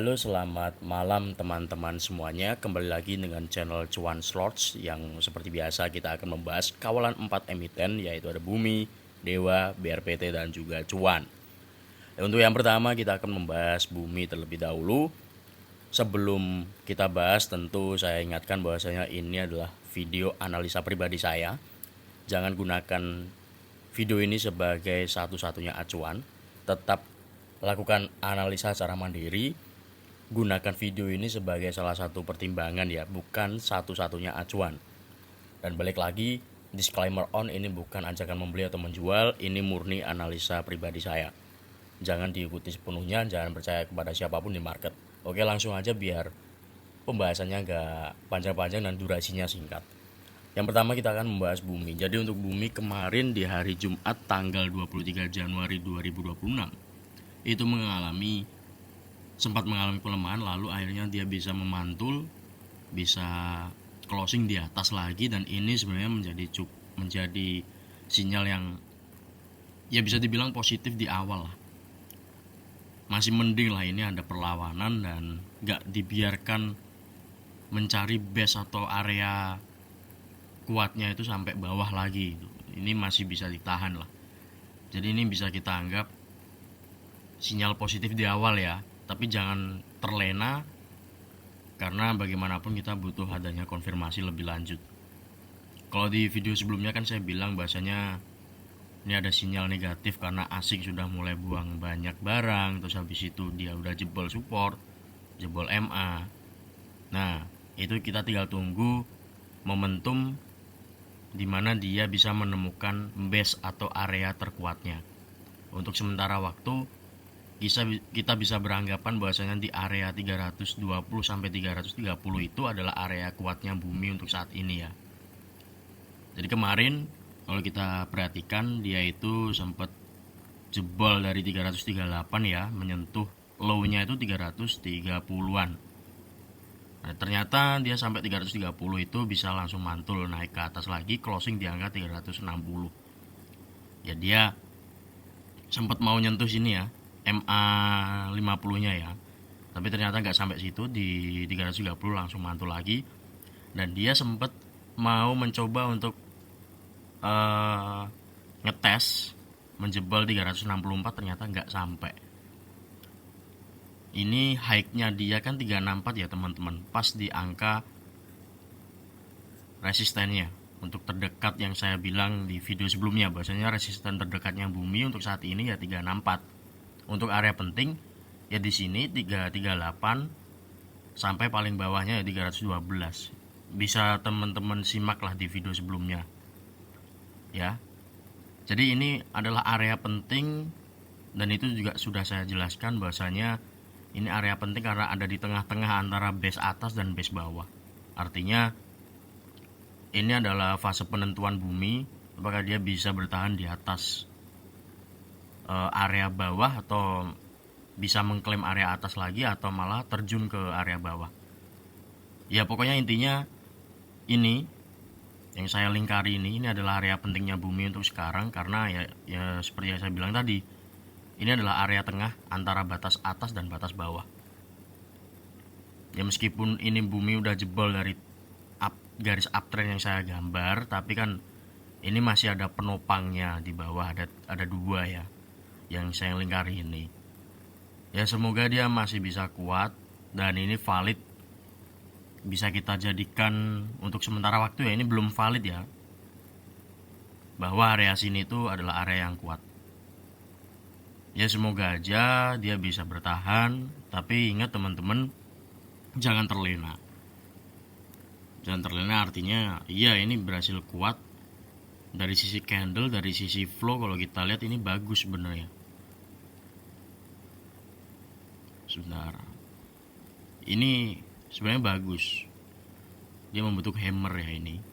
Halo, selamat malam teman-teman semuanya. Kembali lagi dengan channel Cuan Slots yang seperti biasa kita akan membahas kawalan 4 emiten, yaitu ada Bumi, Dewa, BRPT dan juga Cuan. Untuk yang pertama kita akan membahas Bumi terlebih dahulu. Sebelum kita bahas, tentu saya ingatkan bahwasanya ini adalah video analisa pribadi saya. Jangan gunakan video ini sebagai satu-satunya acuan. Tetap lakukan analisa secara mandiri. Gunakan video ini sebagai salah satu pertimbangan ya, bukan satu-satunya acuan. Dan balik lagi, disclaimer on, ini bukan ajakan membeli atau menjual, ini murni analisa pribadi saya. Jangan diikuti sepenuhnya, jangan percaya kepada siapapun di market. Oke, langsung aja biar pembahasannya gak panjang-panjang dan durasinya singkat. Yang pertama kita akan membahas Bumi. Jadi untuk Bumi kemarin di hari Jumat tanggal 23 Januari 2026 itu sempat mengalami pelemahan, lalu akhirnya dia bisa memantul, bisa closing di atas lagi, dan ini sebenarnya menjadi sinyal yang ya bisa dibilang positif di awal lah. Masih mending lah ini ada perlawanan dan gak dibiarkan mencari base atau area kuatnya itu sampai bawah lagi. Ini masih bisa ditahan lah. Jadi ini bisa kita anggap sinyal positif di awal ya. Tapi jangan terlena, karena bagaimanapun kita butuh adanya konfirmasi lebih lanjut. Kalau di video sebelumnya kan saya bilang bahasanya ini ada sinyal negatif karena ASIC sudah mulai buang banyak barang, terus habis itu dia udah jebol support, jebol MA. Nah, itu kita tinggal tunggu momentum dimana dia bisa menemukan base atau area terkuatnya. Untuk sementara waktu kita bisa beranggapan bahwasanya di area 320 sampai 330 itu adalah area kuatnya Bumi untuk saat ini ya. Jadi kemarin kalau kita perhatikan dia itu sempat jebol dari 338 ya, menyentuh low-nya itu 330-an. Nah, ternyata dia sampai 330 itu bisa langsung mantul naik ke atas lagi, closing di angka 360. Ya dia sempat mau nyentuh sini ya, MA 50-nya ya. Tapi ternyata nggak sampai situ, di 330 langsung mantul lagi. Dan dia sempat mau mencoba untuk ngetes menjebol 364, ternyata nggak sampai. Ini high-nya dia kan 364 ya teman-teman, pas di angka resistennya untuk terdekat yang saya bilang di video sebelumnya, bahwasanya resisten terdekatnya Bumi untuk saat ini ya 364. Untuk area penting ya di sini 338 sampai paling bawahnya ya 312. Bisa teman-teman simak lah di video sebelumnya. Ya. Jadi ini adalah area penting, dan itu juga sudah saya jelaskan bahwasanya ini area penting karena ada di tengah-tengah antara base atas dan base bawah. Artinya ini adalah fase penentuan Bumi apakah dia bisa bertahan di atas area bawah atau bisa mengklaim area atas lagi atau malah terjun ke area bawah. Ya pokoknya intinya ini yang saya lingkari ini adalah area pentingnya Bumi untuk sekarang, karena ya seperti yang saya bilang tadi, ini adalah area tengah antara batas atas dan batas bawah. Ya meskipun ini Bumi udah jebol dari garis uptrend yang saya gambar, tapi kan ini masih ada penopangnya di bawah, ada dua ya yang saya lingkari ini. Ya semoga dia masih bisa kuat dan ini valid, bisa kita jadikan untuk sementara waktu ya. Ini belum valid ya, bahwa area sini itu adalah area yang kuat. Ya semoga aja dia bisa bertahan, tapi ingat teman-teman, jangan terlena. Jangan terlena artinya iya ini berhasil kuat dari sisi candle, dari sisi flow. Kalau kita lihat ini bagus sebenarnya. Sebentar, ini sebenarnya bagus, dia membentuk hammer ya ini.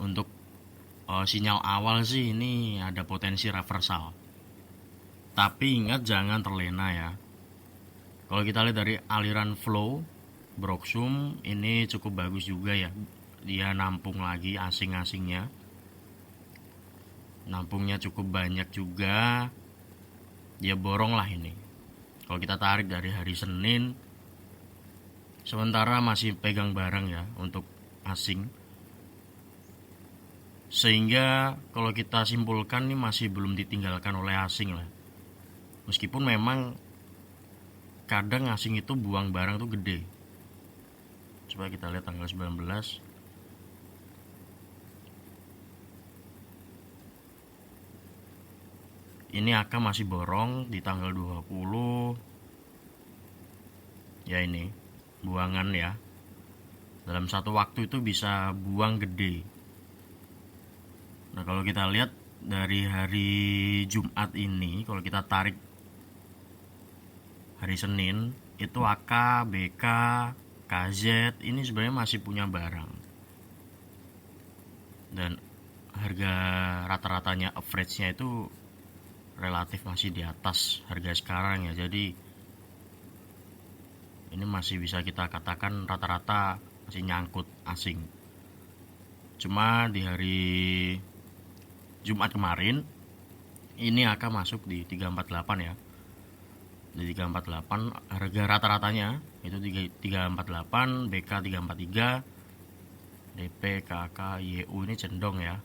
Untuk sinyal awal sih ini ada potensi reversal, tapi ingat jangan terlena ya. Kalau kita lihat dari aliran flow Broxum ini cukup bagus juga ya, dia nampung lagi asing-asingnya, nampungnya cukup banyak juga, dia borong lah ini. Kalau kita tarik dari hari Senin, sementara masih pegang barang ya untuk asing, sehingga kalau kita simpulkan ini masih belum ditinggalkan oleh asing lah. Meskipun memang kadang asing itu buang barang tuh gede. Coba kita lihat tanggal 19. Ini AK masih borong di tanggal 20. Ya ini buangan ya. Dalam satu waktu itu bisa buang gede. Nah, kalau kita lihat dari hari Jumat ini, kalau kita tarik hari Senin, itu AK, BK, KZ ini sebenarnya masih punya barang. Dan harga rata-ratanya average-nya itu relatif masih di atas harga sekarang ya. Jadi ini masih bisa kita katakan rata-rata masih nyangkut asing. Cuma di hari Jumat kemarin ini AK masuk di 348 ya. Di 348 harga rata-ratanya itu 348, BK 343, DP, KK, YU ini cendong ya.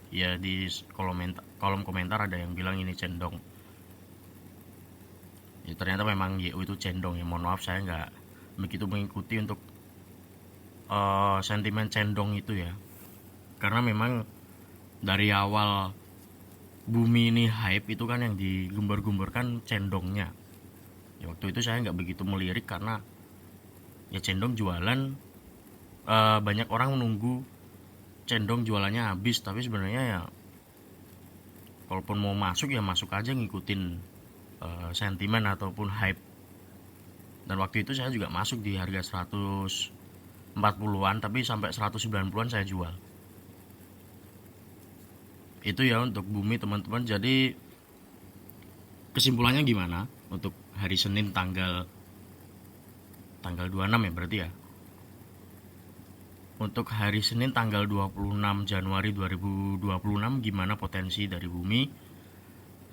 Ya di kolom komentar ada yang bilang ini cendong. Ya, ternyata memang YU itu cendong ya. Mohon maaf saya nggak begitu mengikuti untuk sentimen cendong itu ya. Karena memang dari awal bumi ini hype itu kan yang digembar-gemborkan cendongnya ya. Waktu itu saya nggak begitu melirik karena ya cendong jualan, banyak orang menunggu cendong jualannya habis. Tapi sebenarnya ya kalaupun mau masuk ya masuk aja ngikutin sentimen ataupun hype. Dan waktu itu saya juga masuk di harga 140-an, tapi sampai 190-an saya jual. Itu ya untuk bumi teman-teman. Jadi kesimpulannya gimana untuk hari Senin tanggal 26 ya berarti ya. Untuk hari Senin tanggal 26 Januari 2026 gimana potensi dari bumi?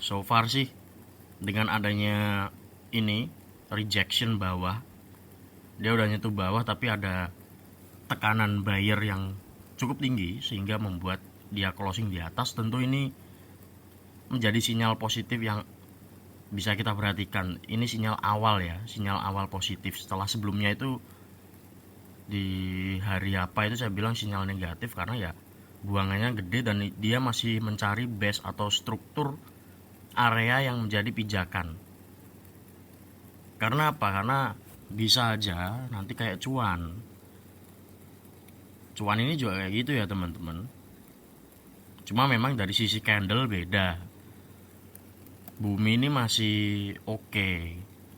So far sih dengan adanya ini rejection bawah, dia udah nyentuh bawah tapi ada tekanan buyer yang cukup tinggi sehingga membuat dia closing di atas. Tentu ini menjadi sinyal positif yang bisa kita perhatikan. Ini sinyal awal ya, sinyal awal positif. Setelah sebelumnya itu di hari apa itu saya bilang sinyal negatif karena ya buangannya gede dan dia masih mencari base atau struktur area yang menjadi pijakan. Karena apa? Karena bisa aja nanti kayak cuan ini juga kayak gitu ya teman-teman. Cuma memang dari sisi candle beda. Bumi ini masih oke.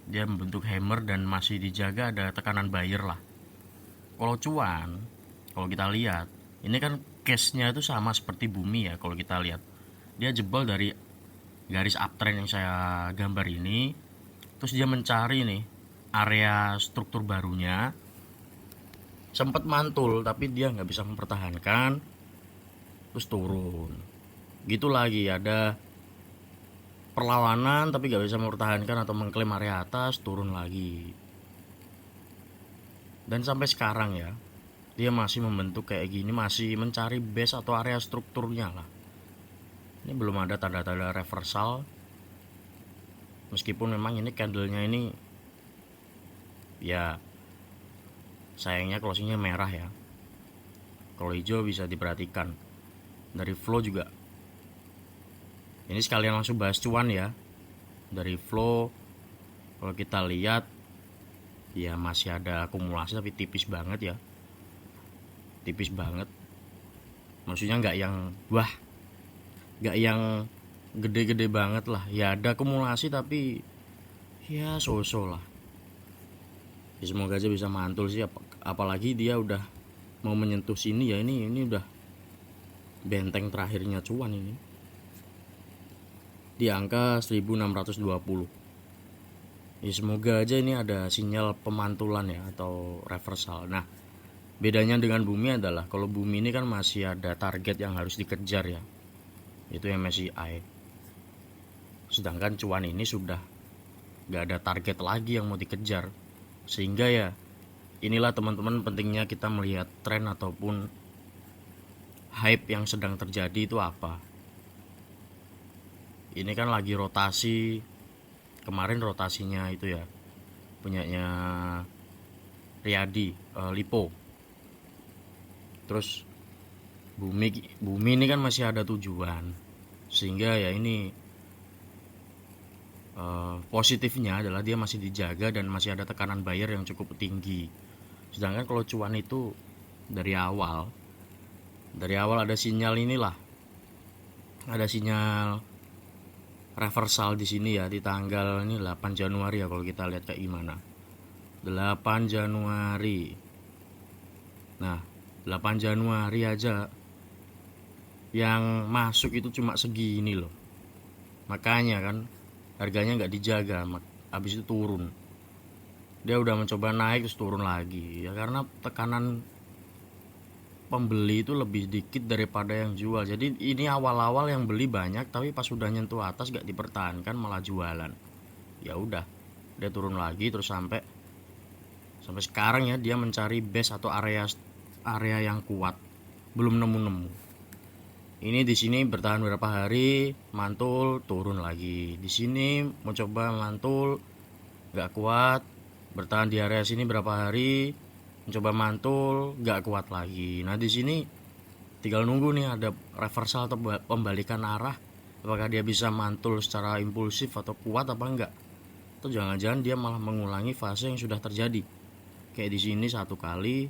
Dia membentuk hammer dan masih dijaga ada tekanan buyer lah. Kalau cuan, kalau kita lihat, ini kan case-nya itu sama seperti bumi ya. Kalau kita lihat, dia jebol dari garis uptrend yang saya gambar ini. Terus dia mencari nih area struktur barunya. Sempat mantul tapi dia nggak bisa mempertahankan, terus turun. Gitu lagi ada perlawanan tapi gak bisa mempertahankan atau mengklaim area atas, turun lagi. Dan sampai sekarang ya dia masih membentuk kayak gini, masih mencari base atau area strukturnya lah. Ini belum ada tanda-tanda reversal. Meskipun memang ini candlenya ini ya sayangnya closingnya merah ya. Kalau hijau bisa diperhatikan dari flow juga. Ini sekalian langsung bahas cuan ya. Dari flow kalau kita lihat ya masih ada akumulasi tapi tipis banget ya. Tipis banget. Maksudnya nggak yang wah, nggak yang gede-gede banget lah. Ya ada akumulasi tapi ya so-so lah. Ya, semoga aja bisa mantul sih. Apalagi dia udah mau menyentuh sini ya. Ini udah benteng terakhirnya cuan ini di angka 1620. Ya semoga aja ini ada sinyal pemantulan ya atau reversal. Nah bedanya dengan bumi adalah kalau bumi ini kan masih ada target yang harus dikejar ya, itu MSCI. Sedangkan cuan ini sudah nggak ada target lagi yang mau dikejar. Sehingga ya inilah teman-teman pentingnya kita melihat tren ataupun hype yang sedang terjadi itu apa. Ini kan lagi rotasi, kemarin rotasinya itu ya punyanya Riyadi, Lipo. Terus bumi ini kan masih ada tujuan, sehingga ya ini positifnya adalah dia masih dijaga dan masih ada tekanan buyer yang cukup tinggi. Sedangkan kalau cuan itu dari awal ada sinyal inilah, ada sinyal reversal di sini ya di tanggal ini 8 Januari ya, kalau kita lihat kayak gimana. 8 Januari. Nah, 8 Januari aja yang masuk itu cuma segini loh. Makanya kan harganya nggak dijaga, habis itu turun. Dia udah mencoba naik terus turun lagi ya, karena tekanan pembeli itu lebih dikit daripada yang jual. Jadi ini awal-awal yang beli banyak, tapi pas sudah nyentuh atas gak dipertahankan malah jualan. Ya udah, dia turun lagi terus sampai sekarang ya dia mencari base atau area yang kuat, belum nemu. Ini di sini bertahan beberapa hari, mantul, turun lagi. Di sini mencoba mantul, nggak kuat, bertahan di area sini berapa hari, mencoba mantul, nggak kuat lagi. Nah di sini tinggal nunggu nih ada reversal atau pembalikan arah. Apakah dia bisa mantul secara impulsif atau kuat apa enggak? Atau jangan-jangan dia malah mengulangi fase yang sudah terjadi. Kayak di sini 1 kali,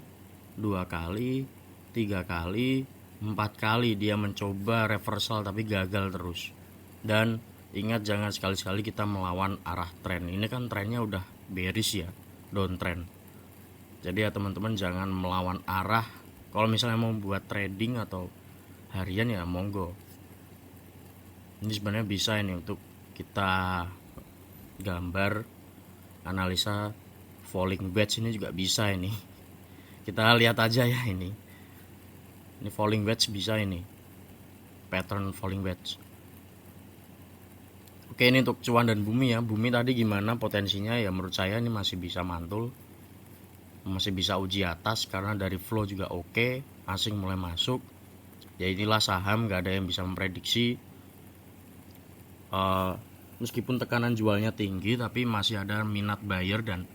2 kali, 3 kali, 4 kali dia mencoba reversal tapi gagal terus. Dan ingat, jangan sekali-sekali kita melawan arah tren. Ini kan trennya udah bearish ya, downtrend. Jadi ya teman-teman jangan melawan arah. Kalau misalnya mau buat trading atau harian ya monggo. Ini sebenarnya bisa ini untuk kita gambar analisa falling wedge, ini juga bisa ini. Kita lihat aja ya ini. Ini falling wedge bisa ini. Pattern falling wedge. Oke, ini untuk cuan dan bumi ya. Bumi tadi gimana potensinya ya, menurut saya ini masih bisa mantul. Masih bisa uji atas karena dari flow juga oke, asing mulai masuk. Ya inilah saham, gak ada yang bisa memprediksi. Meskipun tekanan jualnya tinggi tapi masih ada minat buyer, dan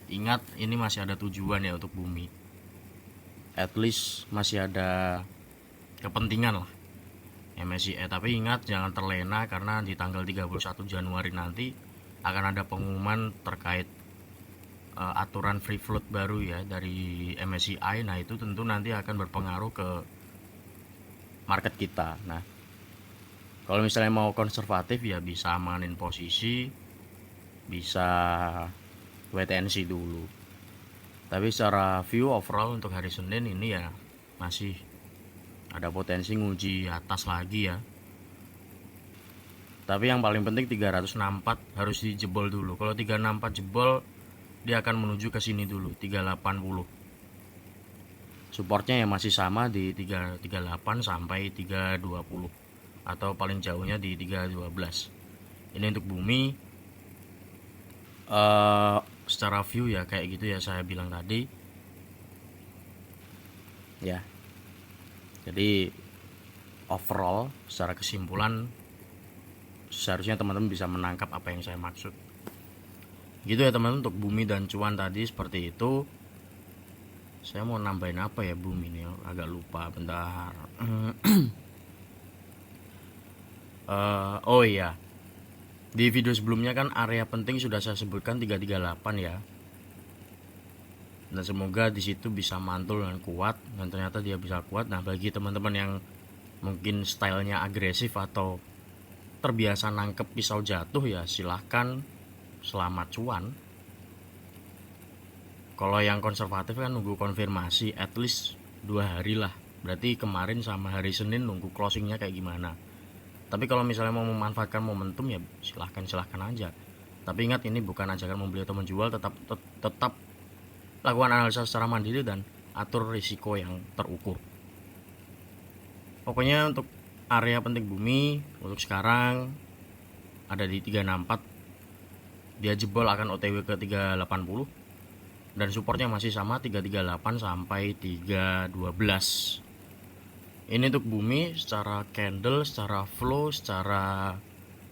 ingat ini masih ada tujuan ya untuk bumi. At least masih ada kepentingan lah MSCI. Tapi ingat jangan terlena, karena di tanggal 31 Januari nanti akan ada pengumuman terkait aturan free float baru ya dari MSCI. Nah itu tentu nanti akan berpengaruh ke market kita. Nah kalau misalnya mau konservatif ya bisa amanin posisi, bisa wait and see dulu. Tapi secara view overall untuk hari Senin ini ya masih ada potensi nguji atas lagi ya. Tapi yang paling penting 364 harus dijebol dulu. Kalau 364 jebol, dia akan menuju ke sini dulu, 380. Supportnya ya masih sama di 338 sampai 320, atau paling jauhnya di 312. Ini untuk bumi. Secara view ya kayak gitu ya, saya bilang tadi ya. Jadi overall secara kesimpulan seharusnya teman-teman bisa menangkap apa yang saya maksud gitu ya teman-teman. Untuk bumi dan cuan tadi seperti itu. Saya mau nambahin apa ya bumi ini, agak lupa, bentar. Oh iya, di video sebelumnya kan area penting sudah saya sebutkan 338 ya. Dan semoga di situ bisa mantul dan kuat, dan ternyata dia bisa kuat. Nah, bagi teman-teman yang mungkin stylenya agresif atau terbiasa nangkep pisau jatuh ya silahkan, selamat cuan. Kalau yang konservatif kan nunggu konfirmasi at least 2 hari lah. Berarti kemarin sama hari Senin nunggu closingnya kayak gimana. Tapi kalau misalnya mau memanfaatkan momentum ya silahkan aja. Tapi ingat, ini bukan ajakan membeli atau menjual. Tetap lakukan analisa secara mandiri dan atur risiko yang terukur. Pokoknya untuk area penting bumi untuk sekarang ada di 364. dia jebol akan OTW ke 380 dan supportnya masih sama 338 sampai 312. Ini untuk bumi secara candle, secara flow, secara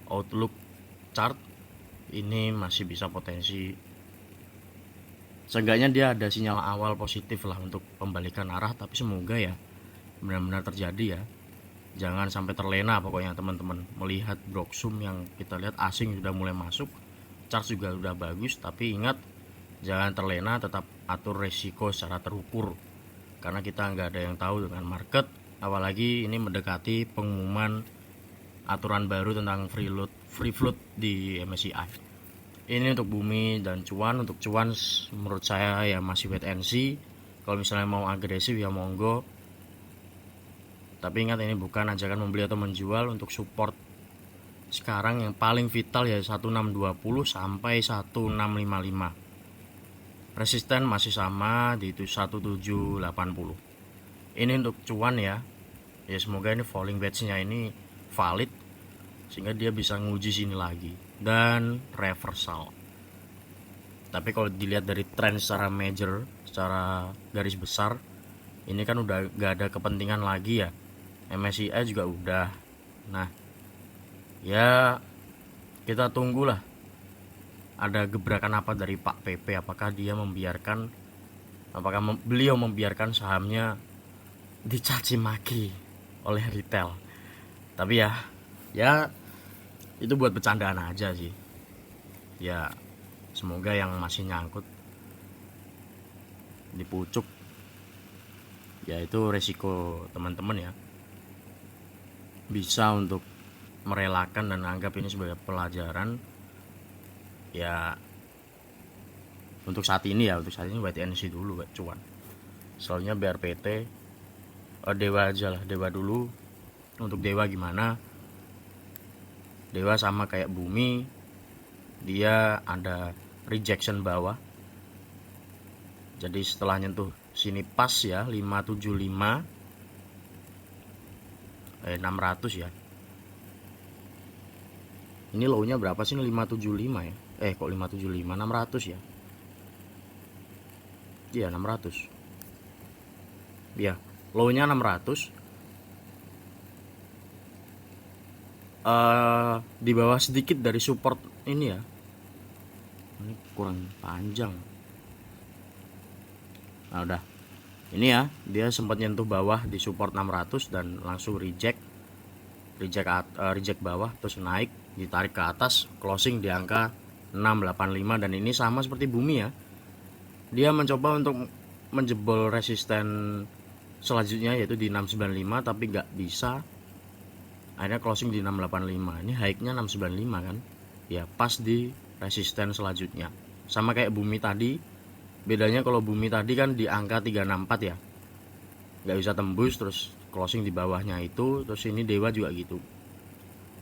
outlook chart ini masih bisa potensi, seenggaknya dia ada sinyal awal positif lah untuk pembalikan arah, tapi semoga ya benar-benar terjadi ya. Jangan sampai terlena pokoknya teman-teman melihat Broksum yang kita lihat asing sudah mulai masuk, chart juga udah bagus, tapi ingat jangan terlena, tetap atur resiko secara terukur karena kita nggak ada yang tahu dengan market, apalagi ini mendekati pengumuman aturan baru tentang free float di MSCI. Ini untuk bumi dan cuan. Untuk cuan menurut saya ya masih wait and see. Kalau misalnya mau agresif ya monggo, tapi ingat ini bukan ajakan membeli atau menjual. Untuk support sekarang yang paling vital ya 1620 sampai 1655. Resisten masih sama di 1780. Ini untuk cuan ya. Ya semoga ini falling wedge-nya ini valid sehingga dia bisa nguji sini lagi dan reversal. Tapi kalau dilihat dari tren secara major, secara garis besar, ini kan udah gak ada kepentingan lagi ya. MSCI juga udah. Nah, ya kita tunggulah ada gebrakan apa dari Pak PP. Apakah dia membiarkan, beliau membiarkan sahamnya dicaci maki oleh retail. Tapi ya itu buat bercandaan aja sih. Ya semoga yang masih nyangkut di pucuk ya itu resiko teman-teman ya, bisa untuk merelakan dan anggap ini sebagai pelajaran ya. Untuk saat ini wait and see dulu cuan. Soalnya BRPT Dewa aja lah, Dewa dulu. Untuk Dewa gimana? Dewa sama kayak bumi, dia ada rejection bawah. Jadi setelah nyentuh sini pas ya 575 600 ya. Ini low-nya berapa sih? 575 ya. Kok 575? 600 ya. Iya 600. Ya, low-nya 600. Di bawah sedikit dari support ini ya. Ini kurang panjang. Nah udah, ini ya dia sempat nyentuh bawah di support 600 dan langsung reject bawah, terus naik, ditarik ke atas, closing di angka 685. Dan ini sama seperti bumi ya, dia mencoba untuk menjebol resisten selanjutnya yaitu di 695 tapi nggak bisa, akhirnya closing di 685. Ini high-nya 695 kan ya, pas di resisten selanjutnya. Sama kayak bumi tadi, bedanya kalau bumi tadi kan di angka 364 ya, nggak bisa tembus, terus closing di bawahnya itu. Terus ini Dewa juga gitu,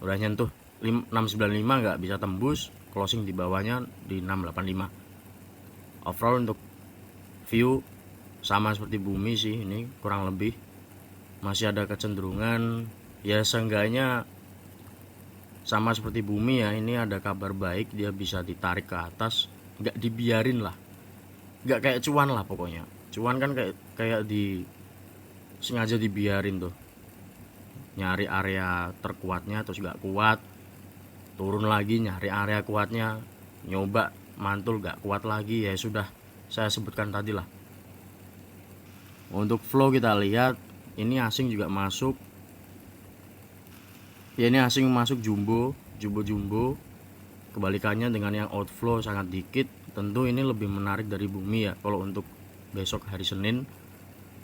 udah nyentuh 695 nggak bisa tembus, closing di bawahnya di 685. Overall untuk view sama seperti bumi sih, ini kurang lebih masih ada kecenderungan ya, seenggaknya sama seperti bumi ya. Ini ada kabar baik, dia bisa ditarik ke atas, nggak dibiarin lah, nggak kayak cuan lah pokoknya. Cuan kan kayak sengaja dibiarin tuh, nyari area terkuatnya terus nggak kuat, turun lagi nyari area kuatnya, nyoba mantul nggak kuat lagi, ya sudah saya sebutkan tadi lah. Untuk flow kita lihat ini asing juga masuk ya, ini asing masuk jumbo. Kebalikannya dengan yang outflow sangat dikit. Tentu ini lebih menarik dari bumi ya kalau untuk besok hari Senin.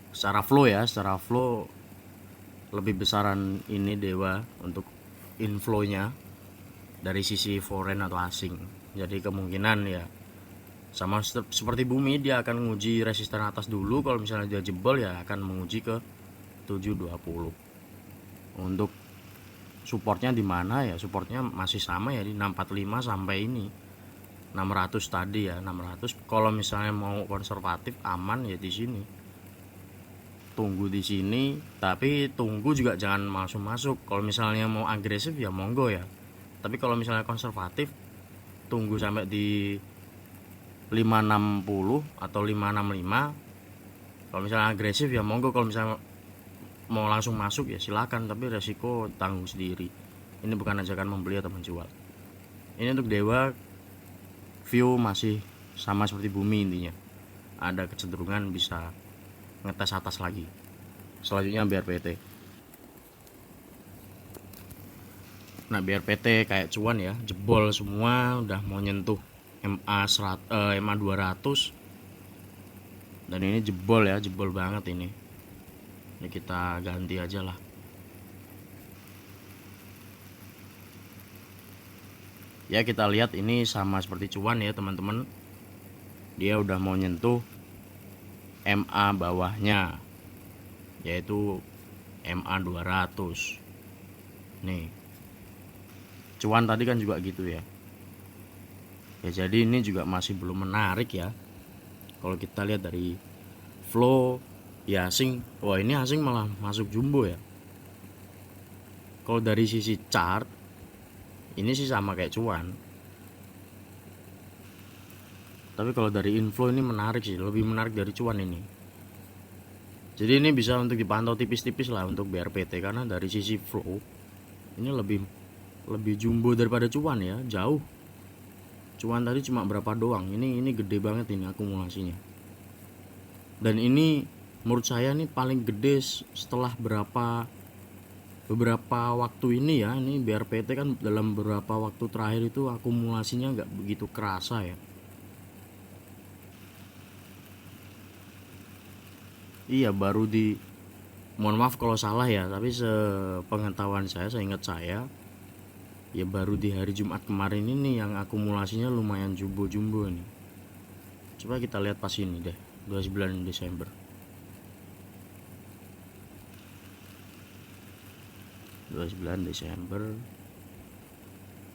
Secara flow lebih besaran ini Dewa untuk inflow-nya dari sisi foreign atau asing. Jadi kemungkinan ya sama seperti bumi, dia akan menguji resisten atas dulu. Kalau misalnya dia jebol ya akan menguji ke 720. Untuk supportnya di mana ya? Supportnya masih sama ya di 645 sampai ini 600 tadi ya, 600. Kalau misalnya mau konservatif aman ya di sini. Tunggu di sini, tapi tunggu juga jangan masuk. Kalau misalnya mau agresif ya monggo ya. Tapi kalau misalnya konservatif tunggu sampai di 560 atau 565. Kalau misalnya agresif ya monggo, kalau misalnya mau langsung masuk ya silakan, tapi resiko tanggung sendiri. Ini bukan ajakan membeli atau menjual. Ini untuk dewa, view masih sama seperti bumi, intinya ada kecenderungan bisa ngetes atas lagi. Selanjutnya BRPT. Nah BRPT kayak cuan ya, jebol semua, udah mau nyentuh MA 200, dan ini jebol ya, jebol banget ini. Ini kita ganti aja lah. Ya kita lihat ini sama seperti cuan ya teman-teman, dia udah mau nyentuh MA bawahnya, yaitu MA 200. Nih cuan tadi kan juga gitu ya. Ya jadi ini juga masih belum menarik ya. Kalau kita lihat dari flow ya asing, wah ini asing malah masuk jumbo ya. Kalau dari sisi chart ini sih sama kayak cuan, tapi kalau dari inflow ini menarik sih, lebih menarik dari cuan ini. Jadi ini bisa untuk dipantau tipis-tipis lah untuk BRPT, karena dari sisi flow ini lebih jumbo daripada cuan ya, jauh. Cuan tadi cuma berapa doang, ini gede banget ini akumulasinya. Dan ini menurut saya nih paling gede setelah beberapa waktu ini ya. Ini BRPT kan dalam beberapa waktu terakhir itu akumulasinya nggak begitu kerasa ya. Iya baru mohon maaf kalau salah ya, tapi sepengetahuan saya, seingat saya ya baru di hari Jumat kemarin ini yang akumulasinya lumayan jumbo-jumbo nih. Coba kita lihat pas ini deh, 29 Desember.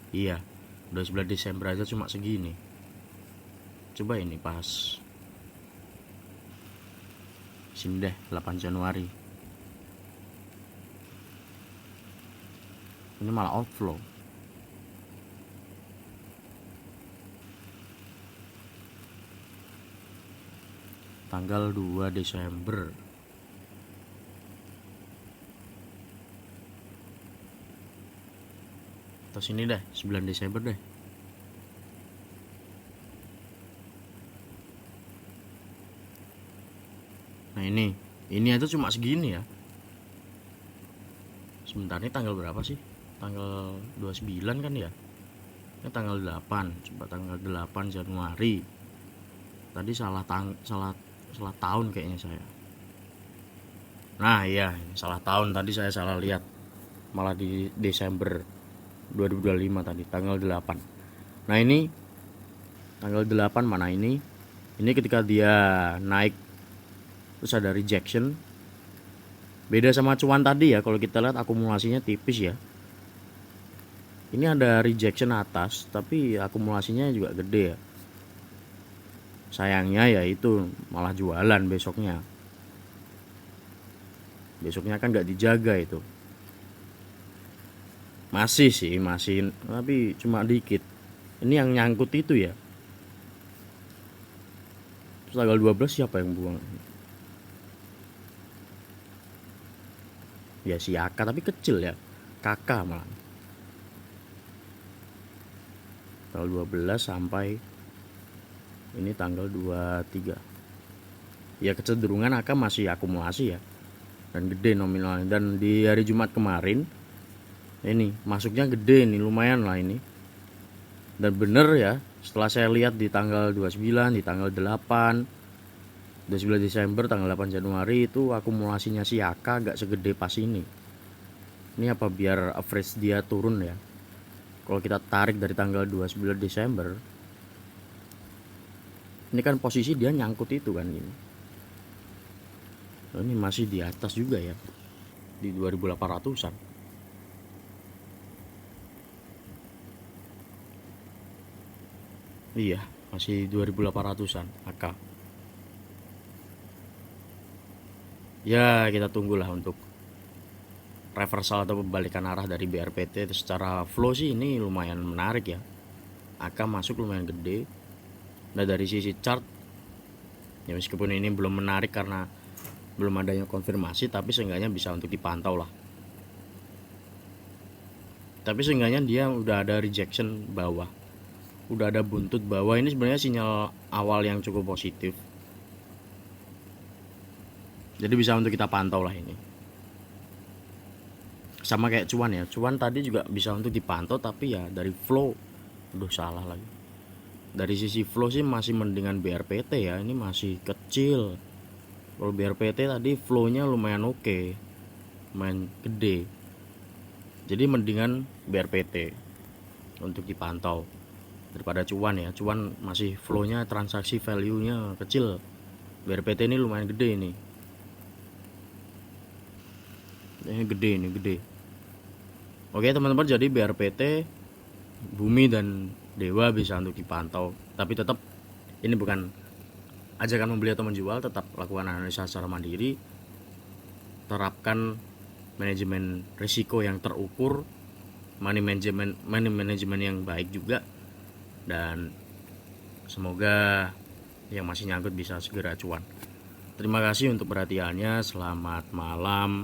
Iya 29 Desember aja cuma segini. Coba ini pas sini deh, 8 Januari ini malah outflow. Tanggal 2 Desember atau sini deh, 9 Desember deh. Nah ini aja cuma segini ya. Sebentar, ini tanggal berapa sih? Tanggal 29 kan ya? Ini tanggal 8. Coba tanggal 8 Januari. Tadi salah tahun kayaknya saya. Nah iya, salah tahun, tadi saya salah lihat. Malah di Desember 2025 tadi, tanggal 8. Nah ini tanggal 8 mana ini? Ini ketika dia naik terus ada rejection. Beda sama cuan tadi ya, kalau kita lihat akumulasinya tipis ya. Ini ada rejection atas, tapi akumulasinya juga gede ya. Sayangnya ya itu malah jualan besoknya. Besoknya kan nggak dijaga itu. Masih sih, masih, tapi cuma dikit. Ini yang nyangkut itu ya. Terus tanggal 12 siapa yang buang? Ya si Aka, tapi kecil ya. Kakak malah. Tanggal 12 sampai ini tanggal 23. Ya kecenderungan Aka masih akumulasi ya. Dan gede nominalnya. Dan di hari Jumat kemarin ini masuknya gede nih, lumayan lah ini. Dan bener ya, setelah saya lihat di tanggal 29, di tanggal 8, 29 Desember, tanggal 8 Januari itu akumulasinya si Aka agak segede pas ini. Ini apa biar average dia turun ya. Kalau kita tarik dari tanggal 29 Desember, ini kan posisi dia nyangkut itu kan ini. Ini masih di atas juga ya, di 2800-an. Iya, masih 2800-an AK. Ya kita tunggulah untuk reversal atau pembalikan arah dari BRPT. Secara flow sih ini lumayan menarik ya. AK masuk lumayan gede. Nah dari sisi chart ya meskipun ini belum menarik karena belum adanya konfirmasi, tapi seenggaknya bisa untuk dipantau lah. Tapi seenggaknya dia udah ada rejection bawah, udah ada buntut bawah. Ini sebenarnya sinyal awal yang cukup positif, jadi bisa untuk kita pantau lah ini. Sama kayak cuan ya, cuan tadi juga bisa untuk dipantau, tapi ya dari flow, salah lagi. Dari sisi flow sih masih mendingan BRPT ya, ini masih kecil. Kalau BRPT tadi flownya lumayan oke, lumayan gede, jadi mendingan BRPT untuk dipantau daripada cuan ya. Cuan masih flownya, transaksi value nya kecil, BRPT ini lumayan gede ini gede. Oke teman-teman, jadi BRPT, Bumi dan Dewa bisa untuk dipantau, tapi tetap ini bukan ajakan membeli atau menjual. Tetap lakukan analisa secara mandiri, terapkan manajemen risiko yang terukur, money management yang baik juga, dan semoga yang masih nyangkut bisa segera cuan. Terima kasih untuk perhatiannya, selamat malam.